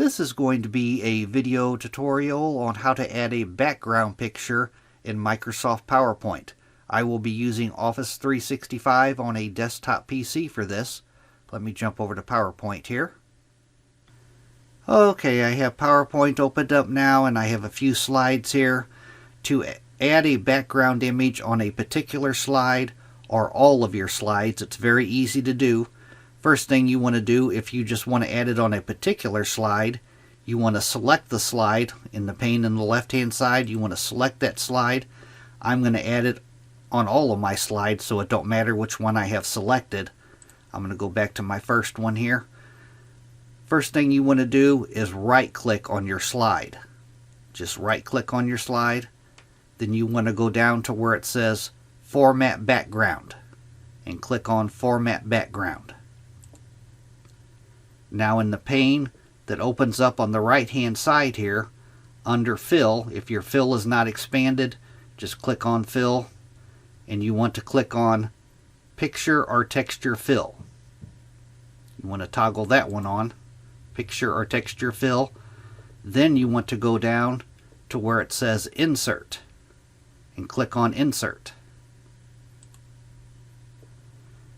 This is going to be a video tutorial on how to add a background picture in Microsoft PowerPoint. I will be using Office 365 on a desktop PC for this. Let me jump over to PowerPoint here. Okay, I have PowerPoint opened up now and I have a few slides here. To add a background image on a particular slide or all of your slides, it's very easy to do. First thing you want to do, if you just want to add it on a particular slide, you want to select the slide in the pane on the left hand side. You want to select that slide. I'm going to add it on all of my slides, so it don't matter which one I have selected. I'm going to go back to my first one here. First thing you want to do is right click on your slide. Just right click on your slide. Then you want to go down to where it says Format Background and click on Format Background. Now in the pane that opens up on the right hand side here, under Fill, if your fill is not expanded, just click on Fill, and you want to click on Picture or Texture Fill. You want to toggle that one on, Picture or Texture Fill. Then you want to go down to where it says Insert and click on Insert.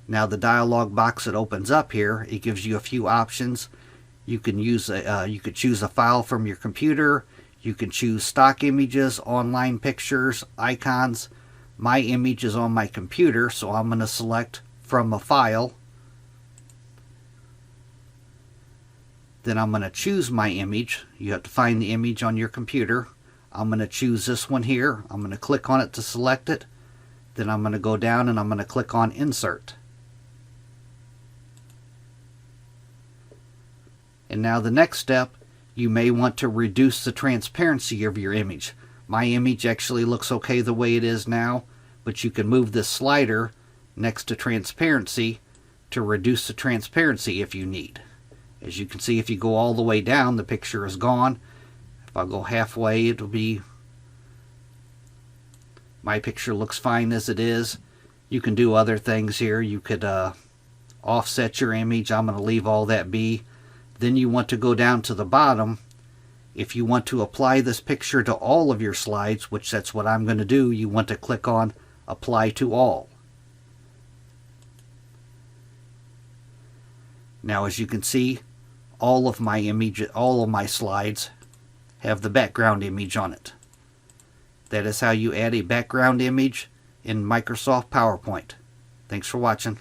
Now the dialog box that opens up here, it gives you a few options. You can use you could choose a file from your computer. You can choose stock images, online pictures, icons. My image is on my computer, so I'm going to select from a file. Then I'm going to choose my image. You have to find the image on your computer. I'm going to choose this one here. I'm going to click on it to select it. Then I'm going to go down and I'm going to click on Insert. And now the next step, you may want to reduce the transparency of your image. My image actually looks okay the way it is now, but you can move this slider next to transparency to reduce the transparency if you need. As you can see, if you go all the way down, the picture is gone. If I go halfway, it'll be, my picture looks fine as it is. You can do other things here. You could offset your image. I'm going to leave all that be. Then you want to go down to the bottom. If you want to apply this picture to all of your slides, which that's what I'm going to do, you want to click on Apply to All. Now as you can see, all of my slides have the background image on it. That is how you add a background image in Microsoft PowerPoint. Thanks for watching.